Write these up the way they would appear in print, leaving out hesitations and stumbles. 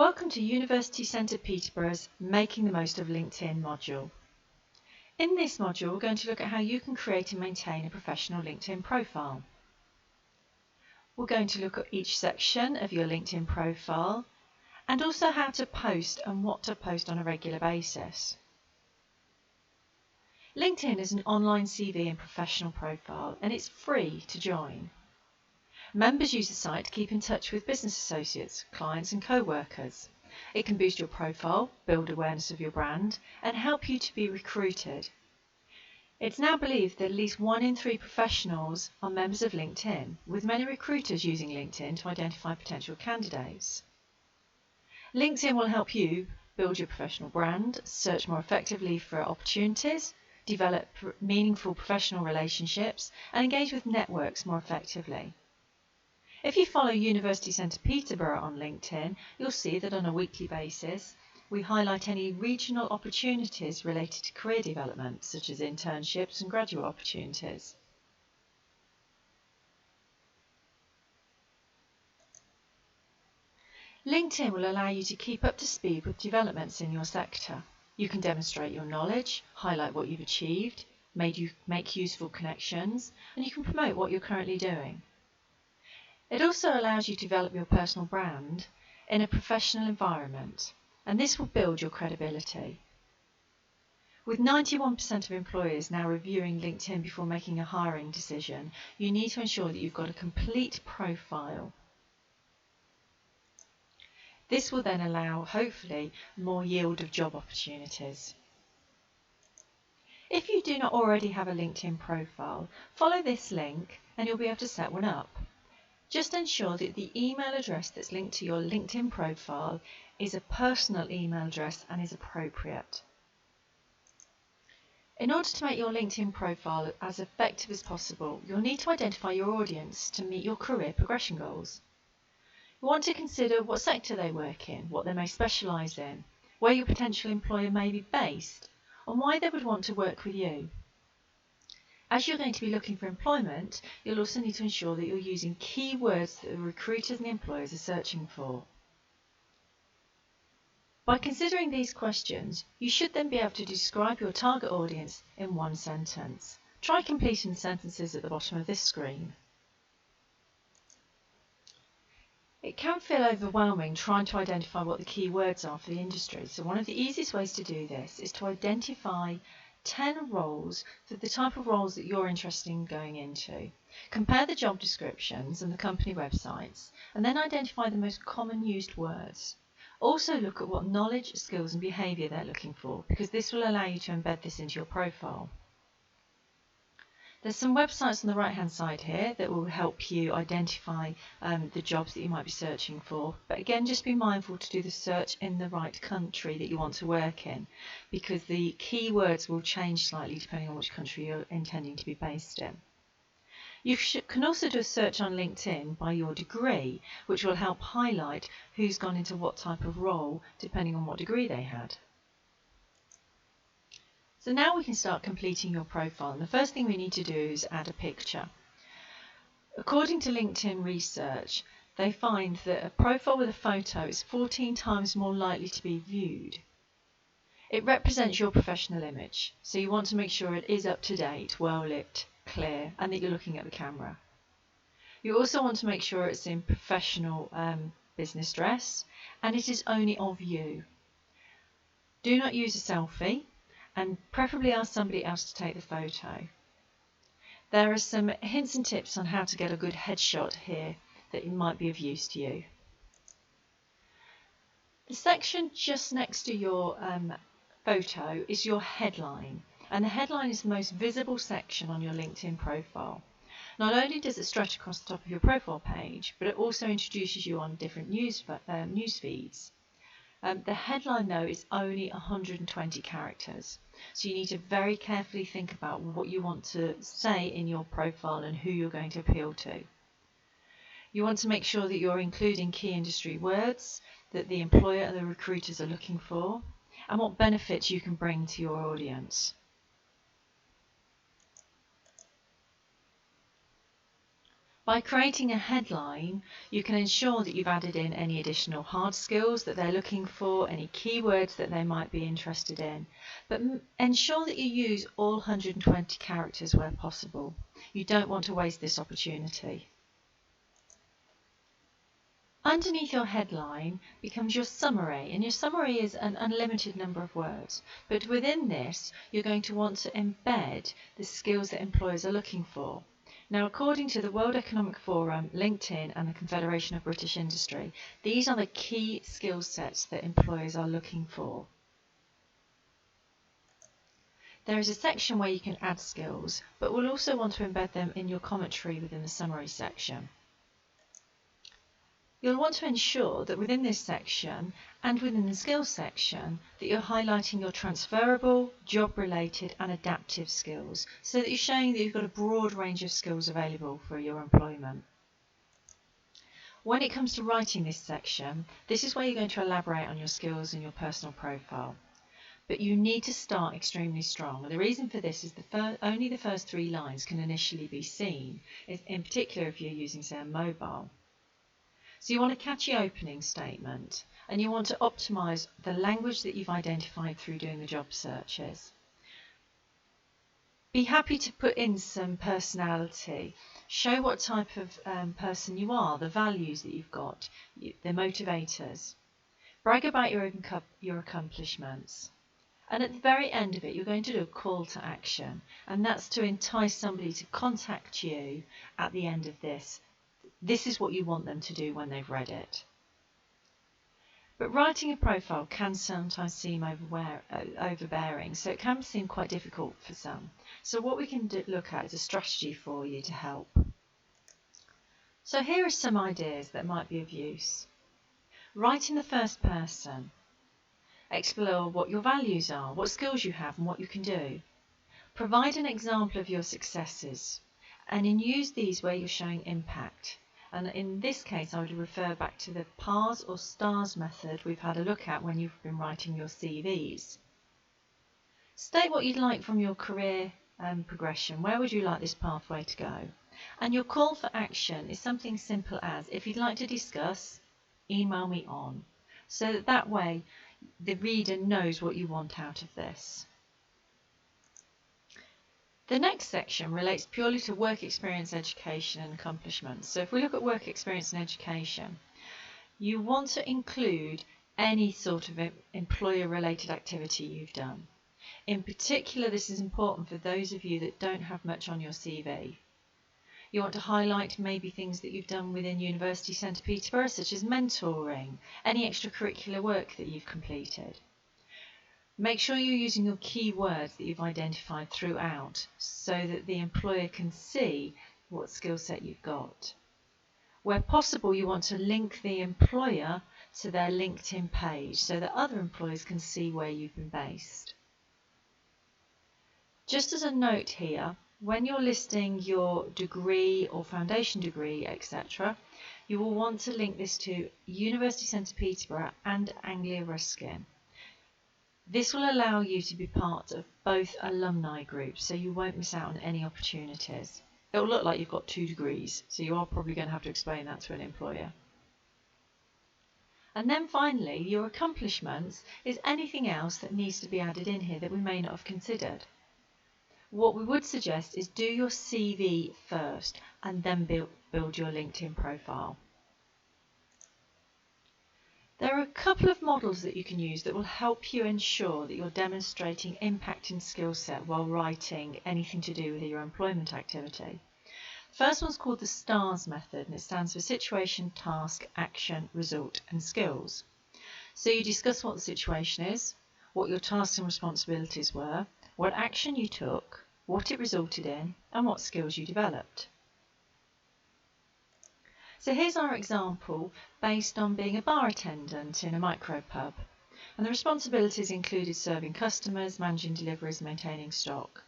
Welcome to University Centre Peterborough's Making the Most of LinkedIn module. In this module, we're going to look at how you can create and maintain a professional LinkedIn profile. We're going to look at each section of your LinkedIn profile and also how to post and what to post on a regular basis. LinkedIn is an online CV and professional profile, and it's free to join. Members use the site to keep in touch with business associates, clients and co-workers. It can boost your profile, build awareness of your brand, and help you to be recruited. It's now believed that at least 1 in 3 professionals are members of LinkedIn, with many recruiters using LinkedIn to identify potential candidates. LinkedIn will help you build your professional brand, search more effectively for opportunities, develop meaningful professional relationships, and engage with networks more effectively. If you follow University Centre Peterborough on LinkedIn, you'll see that on a weekly basis, we highlight any regional opportunities related to career development, such as internships and graduate opportunities. LinkedIn will allow you to keep up to speed with developments in your sector. You can demonstrate your knowledge, highlight what you've achieved, make useful connections, and you can promote what you're currently doing. It also allows you to develop your personal brand in a professional environment, and this will build your credibility. With 91% of employers now reviewing LinkedIn before making a hiring decision, you need to ensure that you've got a complete profile. This will then allow, hopefully, more yield of job opportunities. If you do not already have a LinkedIn profile, follow this link and you'll be able to set one up. Just ensure that the email address that's linked to your LinkedIn profile is a personal email address and is appropriate. In order to make your LinkedIn profile as effective as possible, you'll need to identify your audience to meet your career progression goals. You want to consider what sector they work in, what they may specialise in, where your potential employer may be based, and why they would want to work with you. As you're going to be looking for employment, you'll also need to ensure that you're using keywords that the recruiters and employers are searching for. By considering these questions, you should then be able to describe your target audience in one sentence. Try completing the sentences at the bottom of this screen. It can feel overwhelming trying to identify what the key words are for the industry, so one of the easiest ways to do this is to identify 10 roles for the type of roles that you're interested in going into. Compare the job descriptions and the company websites, and then identify the most common used words. Also look at what knowledge, skills and behaviour they're looking for, because this will allow you to embed this into your profile. There's some websites on the right hand side here that will help you identify the jobs that you might be searching for, but again just be mindful to do the search in the right country that you want to work in, because the keywords will change slightly depending on which country you're intending to be based in. You can also do a search on LinkedIn by your degree, which will help highlight who's gone into what type of role depending on what degree they had. So now we can start completing your profile, and the first thing we need to do is add a picture. According to LinkedIn research, they find that a profile with a photo is 14 times more likely to be viewed. It represents your professional image, so you want to make sure it is up to date, well lit, clear, and that you're looking at the camera. You also want to make sure it's in professional business dress, and it is only of you. Do not use a selfie, and preferably ask somebody else to take the photo. There are some hints and tips on how to get a good headshot here that might be of use to you. The section just next to your photo is your headline, and the headline is the most visible section on your LinkedIn profile. Not only does it stretch across the top of your profile page, but it also introduces you on different news feeds. The headline though is only 120 characters, so you need to very carefully think about what you want to say in your profile and who you're going to appeal to. You want to make sure that you're including key industry words that the employer and the recruiters are looking for, and what benefits you can bring to your audience. By creating a headline, you can ensure that you've added in any additional hard skills that they're looking for, any keywords that they might be interested in, but ensure that you use all 120 characters where possible. You don't want to waste this opportunity. Underneath your headline becomes your summary, and your summary is an unlimited number of words, but within this you're going to want to embed the skills that employers are looking for. Now, according to the World Economic Forum, LinkedIn and the Confederation of British Industry, these are the key skill sets that employers are looking for. There is a section where you can add skills, but we'll also want to embed them in your commentary within the summary section. You'll want to ensure that within this section and within the skills section that you're highlighting your transferable, job-related and adaptive skills so that you're showing that you've got a broad range of skills available for your employment. When it comes to writing this section, this is where you're going to elaborate on your skills and your personal profile. But you need to start extremely strong. And the reason for this is only the first 3 lines can initially be seen, in particular if you're using, say, a mobile. So you want a catchy opening statement, and you want to optimise the language that you've identified through doing the job searches. Be happy to put in some personality. Show what type of person you are, the values that you've got, the motivators. Brag about your accomplishments. And at the very end of it, you're going to do a call to action, and that's to entice somebody to contact you at the end of this. This is what you want them to do when they've read it. But writing a profile can sometimes seem overbearing, so it can seem quite difficult for some. So what we can look at is a strategy for you to help. So here are some ideas that might be of use. Write in the first person. Explore what your values are, what skills you have and what you can do. Provide an example of your successes and use these where you're showing impact. And in this case, I would refer back to the PARS or STARS method we've had a look at when you've been writing your CVs. State what you'd like from your career progression. Where would you like this pathway to go? And your call for action is something simple as, if you'd like to discuss, email me on. So that way the reader knows what you want out of this. The next section relates purely to work experience, education and accomplishments. So if we look at work experience and education, you want to include any sort of employer-related activity you've done. In particular, this is important for those of you that don't have much on your CV. You want to highlight maybe things that you've done within University Centre Peterborough, such as mentoring, any extracurricular work that you've completed. Make sure you're using your keywords that you've identified throughout so that the employer can see what skill set you've got. Where possible, you want to link the employer to their LinkedIn page so that other employers can see where you've been based. Just as a note here, when you're listing your degree or foundation degree, etc., you will want to link this to University Centre Peterborough and Anglia Ruskin. This will allow you to be part of both alumni groups, so you won't miss out on any opportunities. It will look like you've got 2 degrees, so you are probably going to have to explain that to an employer. And then finally, your accomplishments is anything else that needs to be added in here that we may not have considered. What we would suggest is do your CV first and then build your LinkedIn profile. There are a couple of models that you can use that will help you ensure that you're demonstrating impact and skill set while writing anything to do with your employment activity. First one's called the STARS method, and it stands for Situation, Task, Action, Result and Skills. So you discuss what the situation is, what your tasks and responsibilities were, what action you took, what it resulted in, and what skills you developed. So here's our example based on being a bar attendant in a micropub, and the responsibilities included serving customers, managing deliveries, maintaining stock.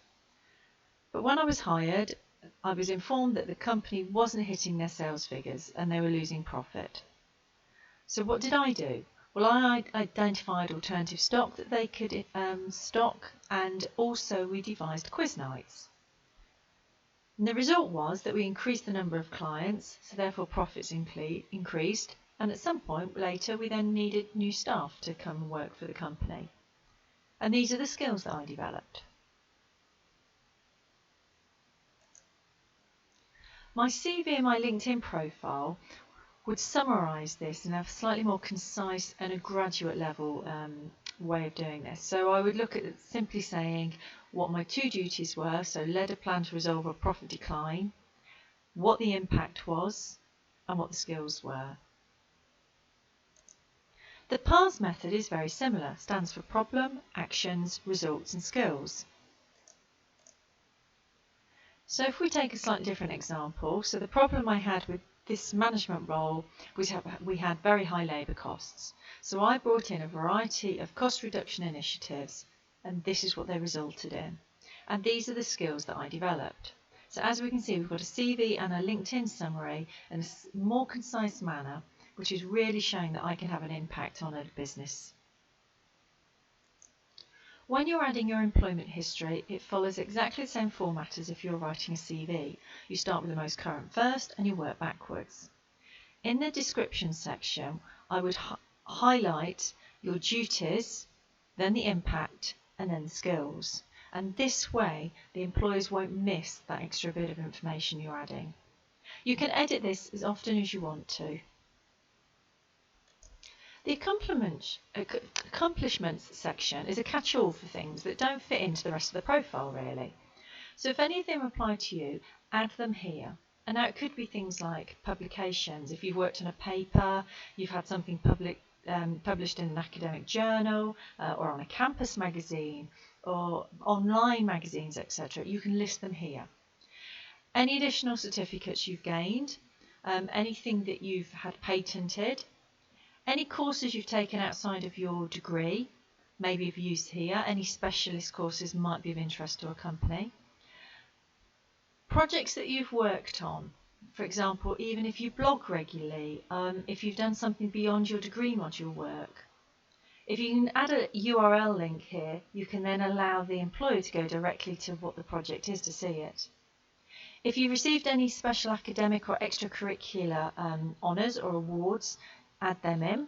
But when I was hired, I was informed that the company wasn't hitting their sales figures and they were losing profit. So what did I do? Well, I identified alternative stock that they could stock, and also we devised quiz nights. And the result was that we increased the number of clients, so therefore profits increased, and at some point later we then needed new staff to come and work for the company. And these are the skills that I developed. My CV and my LinkedIn profile would summarise this and have a slightly more concise and a graduate level way of doing this. So I would look at simply saying what my 2 duties were, so led a plan to resolve a profit decline, what the impact was, and what the skills were. The PARS method is very similar, stands for problem, actions, results and skills. So if we take a slightly different example, so the problem I had with this management role was we had very high labour costs. So I brought in a variety of cost reduction initiatives, and this is what they resulted in. And these are the skills that I developed. So as we can see, we've got a CV and a LinkedIn summary in a more concise manner, which is really showing that I can have an impact on a business. When you're adding your employment history, it follows exactly the same format as if you're writing a CV. You start with the most current first and you work backwards. In the description section, I would highlight your duties, then the impact, and then the skills. And this way, the employers won't miss that extra bit of information you're adding. You can edit this as often as you want to. The accomplishments section is a catch-all for things that don't fit into the rest of the profile really. So if any of them apply to you, add them here. And now it could be things like publications. If you've worked on a paper, you've had something published in an academic journal or on a campus magazine or online magazines, etc. You can list them here. Any additional certificates you've gained, anything that you've had patented, any courses you've taken outside of your degree, maybe of use here. Any specialist courses might be of interest to a company. Projects that you've worked on, for example, even if you blog regularly, if you've done something beyond your degree module work. If you can add a URL link here, you can then allow the employer to go directly to what the project is to see it. If you've received any special academic or extracurricular honours or awards, add them in.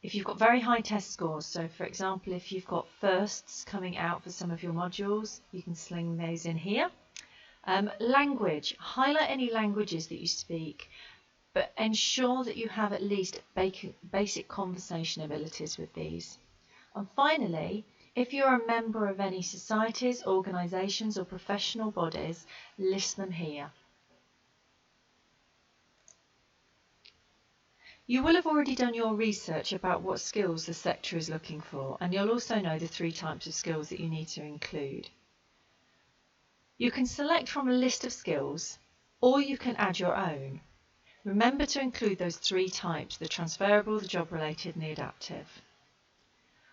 If you've got very high test scores, so for example if you've got firsts coming out for some of your modules, you can sling those in here. Language, highlight any languages that you speak, but ensure that you have at least basic conversation abilities with these. And finally, if you're a member of any societies, organisations or professional bodies, list them here. You will have already done your research about what skills the sector is looking for, and you'll also know the 3 types of skills that you need to include. You can select from a list of skills, or you can add your own. Remember to include those 3 types, the transferable, the job-related and the adaptive.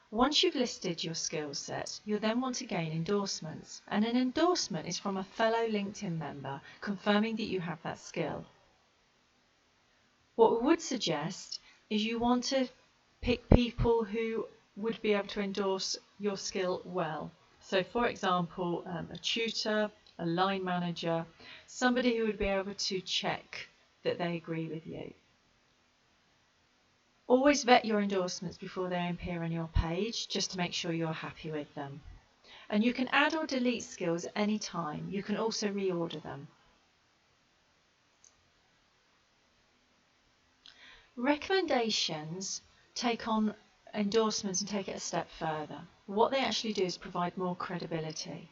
Once you've listed your skill set, you'll then want to gain endorsements, and an endorsement is from a fellow LinkedIn member confirming that you have that skill. What we would suggest is you want to pick people who would be able to endorse your skill well. So for example, a tutor, a line manager, somebody who would be able to check that they agree with you. Always vet your endorsements before they appear on your page, just to make sure you're happy with them. And you can add or delete skills at any time. You can also reorder them. Recommendations take on endorsements and take it a step further. What they actually do is provide more credibility.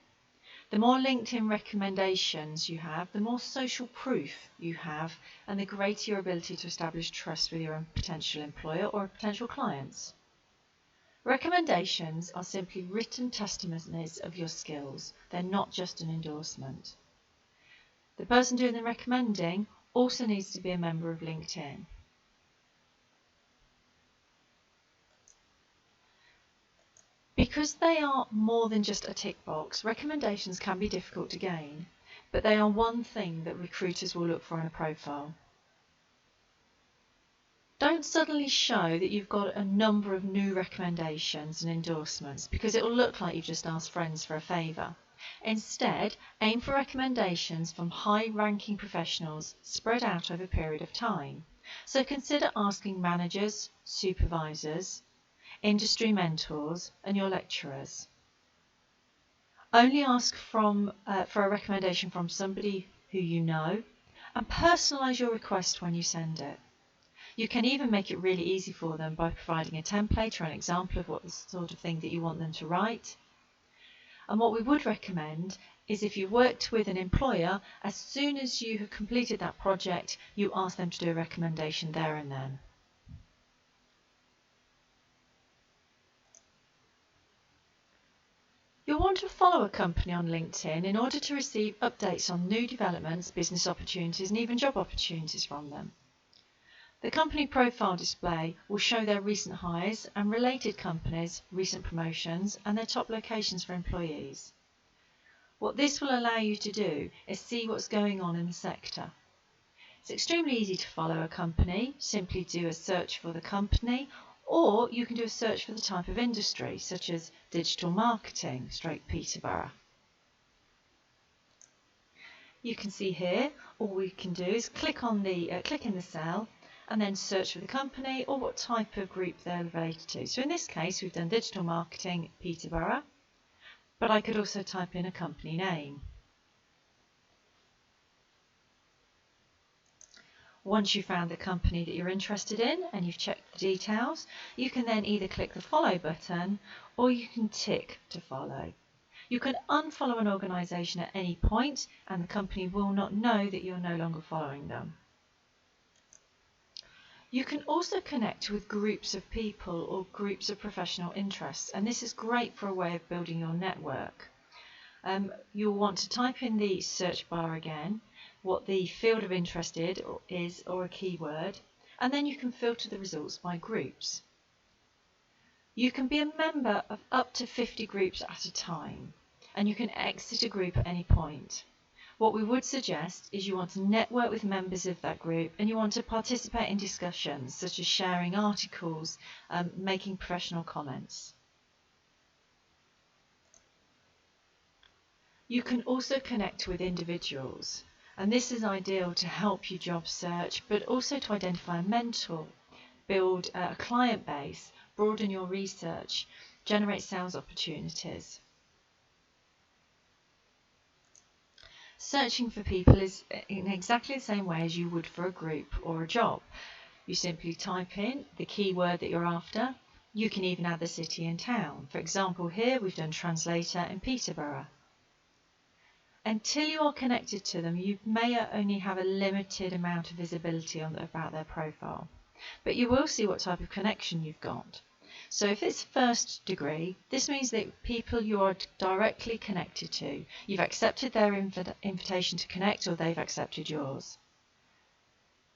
The more LinkedIn recommendations you have, the more social proof you have, and the greater your ability to establish trust with your potential employer or potential clients. Recommendations are simply written testimonies of your skills. They're not just an endorsement. The person doing the recommending also needs to be a member of LinkedIn. Because they are more than just a tick box, recommendations can be difficult to gain, but they are one thing that recruiters will look for in a profile. Don't suddenly show that you've got a number of new recommendations and endorsements, because it will look like you've just asked friends for a favour. Instead, aim for recommendations from high-ranking professionals spread out over a period of time. So consider asking managers, supervisors, industry mentors, and your lecturers. Only ask for a recommendation from somebody who you know, and personalise your request when you send it. You can even make it really easy for them by providing a template or an example of what the sort of thing that you want them to write. And what we would recommend is if you worked with an employer, as soon as you have completed that project, you ask them to do a recommendation there and then. You'll want to follow a company on LinkedIn in order to receive updates on new developments, business opportunities, and even job opportunities from them. The company profile display will show their recent hires and related companies, recent promotions, and their top locations for employees. What this will allow you to do is see what's going on in the sector. It's extremely easy to follow a company. Simply do a search for the company, or you can do a search for the type of industry, such as digital marketing / Peterborough. You can see here, all we can do is click in the cell and then search for the company or what type of group they're related to. So in this case, we've done digital marketing Peterborough, but I could also type in a company name. Once you've found the company that you're interested in and you've checked the details, you can then either click the follow button or you can tick to follow. You can unfollow an organisation at any point and the company will not know that you're no longer following them. You can also connect with groups of people or groups of professional interests, and this is great for a way of building your network. You'll want to type in the search bar again what the field of interest is or a keyword, and then you can filter the results by groups. You can be a member of up to 50 groups at a time, and you can exit a group at any point. What we would suggest is you want to network with members of that group and you want to participate in discussions such as sharing articles, making professional comments. You can also connect with individuals, and this is ideal to help you job search, but also to identify a mentor, build a client base, broaden your research, generate sales opportunities. Searching for people is in exactly the same way as you would for a group or a job. You simply type in the keyword that you're after. You can even add the city and town. For example, here we've done translator in Peterborough. Until you are connected to them, you may only have a limited amount of visibility about their profile, but you will see what type of connection you've got. So if it's first degree, this means that people you are directly connected to, you've accepted their invitation to connect or they've accepted yours.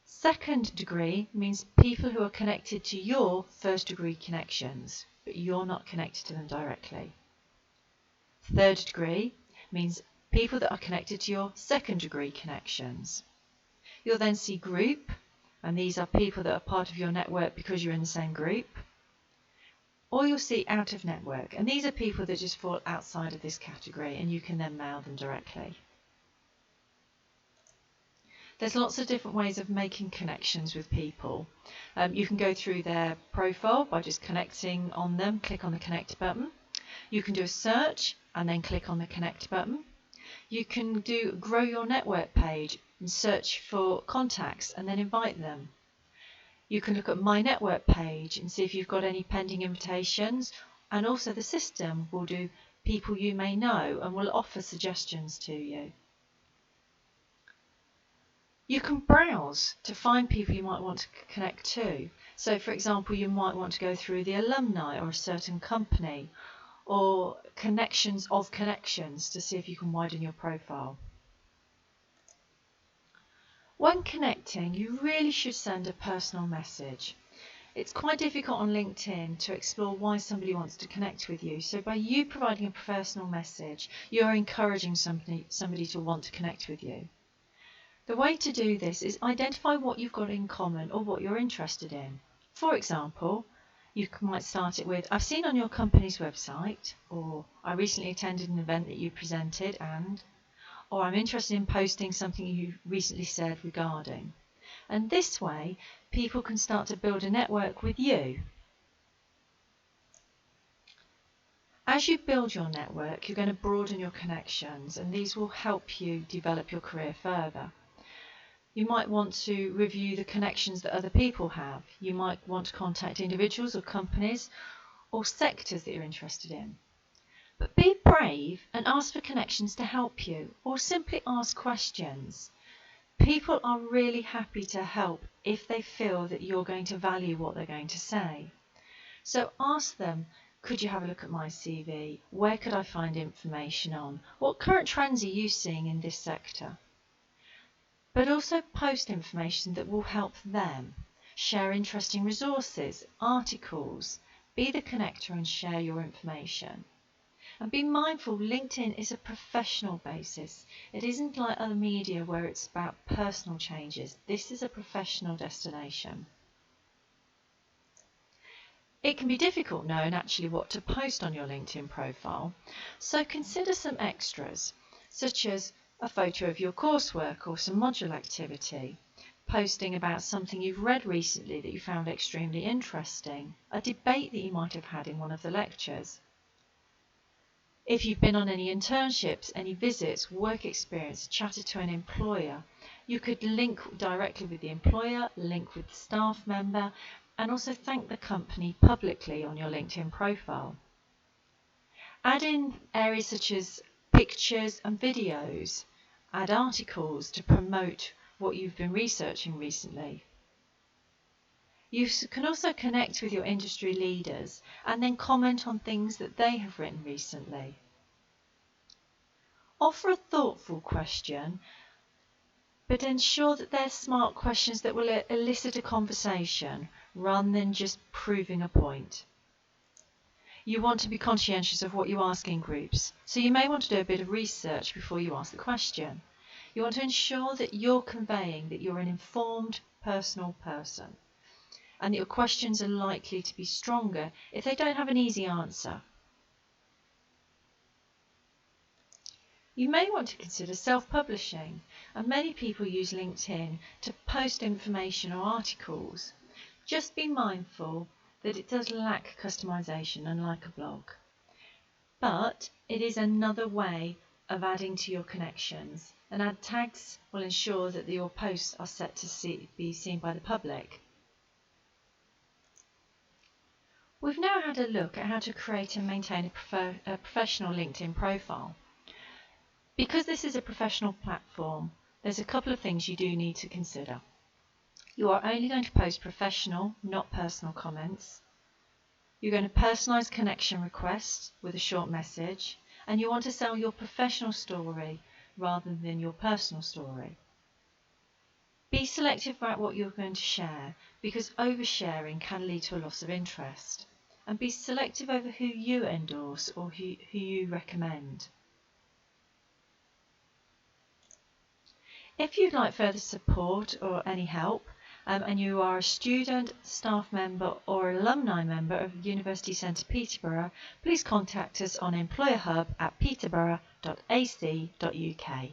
Second degree means people who are connected to your first degree connections, but you're not connected to them directly. Third degree means people that are connected to your second degree connections. You'll then see group, and these are people that are part of your network because you're in the same group. Or you'll see out of network, and these are people that just fall outside of this category and you can then mail them directly. There's lots of different ways of making connections with people. You can go through their profile by just connecting on them, click on the connect button. You can do a search and then click on the connect button. You can do grow your network page and search for contacts and then invite them. You can look at my network page and see if you've got any pending invitations, and also the system will do people you may know and will offer suggestions to you. You can browse to find people you might want to connect to. So for example, you might want to go through the alumni or a certain company or connections of connections to see if you can widen your profile. When connecting, you really should send a personal message. It's quite difficult on LinkedIn to explore why somebody wants to connect with you. So by you providing a personal message, you're encouraging somebody to want to connect with you. The way to do this is identify what you've got in common or what you're interested in. For example, You might start it with, I've seen on your company's website, or I recently attended an event that you presented and, or I'm interested in posting something you recently said regarding. And this way, people can start to build a network with you. As you build your network, you're going to broaden your connections, and these will help you develop your career further. You might want to review the connections that other people have. You might want to contact individuals or companies or sectors that you're interested in. But be brave and ask for connections to help you, or simply ask questions. People are really happy to help if they feel that you're going to value what they're going to say. So ask them, could you have a look at my CV? Where could I find information on? What current trends are you seeing in this sector? But also post information that will help them. Share interesting resources, articles. Be the connector and share your information. And be mindful, LinkedIn is a professional basis. It isn't like other media where it's about personal changes. This is a professional destination. It can be difficult knowing actually what to post on your LinkedIn profile, so consider some extras, such as a photo of your coursework or some module activity, posting about something you've read recently that you found extremely interesting, a debate that you might have had in one of the lectures. If you've been on any internships, any visits, work experience, chatted to an employer, you could link directly with the employer, link with the staff member, and also thank the company publicly on your LinkedIn profile. Add in areas such as pictures and videos. Add articles to promote what you've been researching recently. You can also connect with your industry leaders and then comment on things that they have written recently. Offer a thoughtful question, but ensure that they're smart questions that will elicit a conversation rather than just proving a point. You want to be conscientious of what you ask in groups, so you may want to do a bit of research before you ask the question. You want to ensure that you're conveying that you're an informed, personal person, and that your questions are likely to be stronger if they don't have an easy answer. You may want to consider self-publishing, and many people use LinkedIn to post information or articles. Just be mindful that it does lack customization, unlike a blog. But it is another way of adding to your connections, and add tags will ensure that your posts are set to be seen by the public. We've now had a look at how to create and maintain a professional LinkedIn profile. Because this is a professional platform, there's a couple of things you do need to consider. You are only going to post professional, not personal comments. You're going to personalize connection requests with a short message, and you want to sell your professional story rather than your personal story. Be selective about what you're going to share, because oversharing can lead to a loss of interest. And be selective over who you endorse or who you recommend. If you'd like further support or any help, and you are a student, staff member or alumni member of University Centre Peterborough, please contact us on employerhub@peterborough.ac.uk.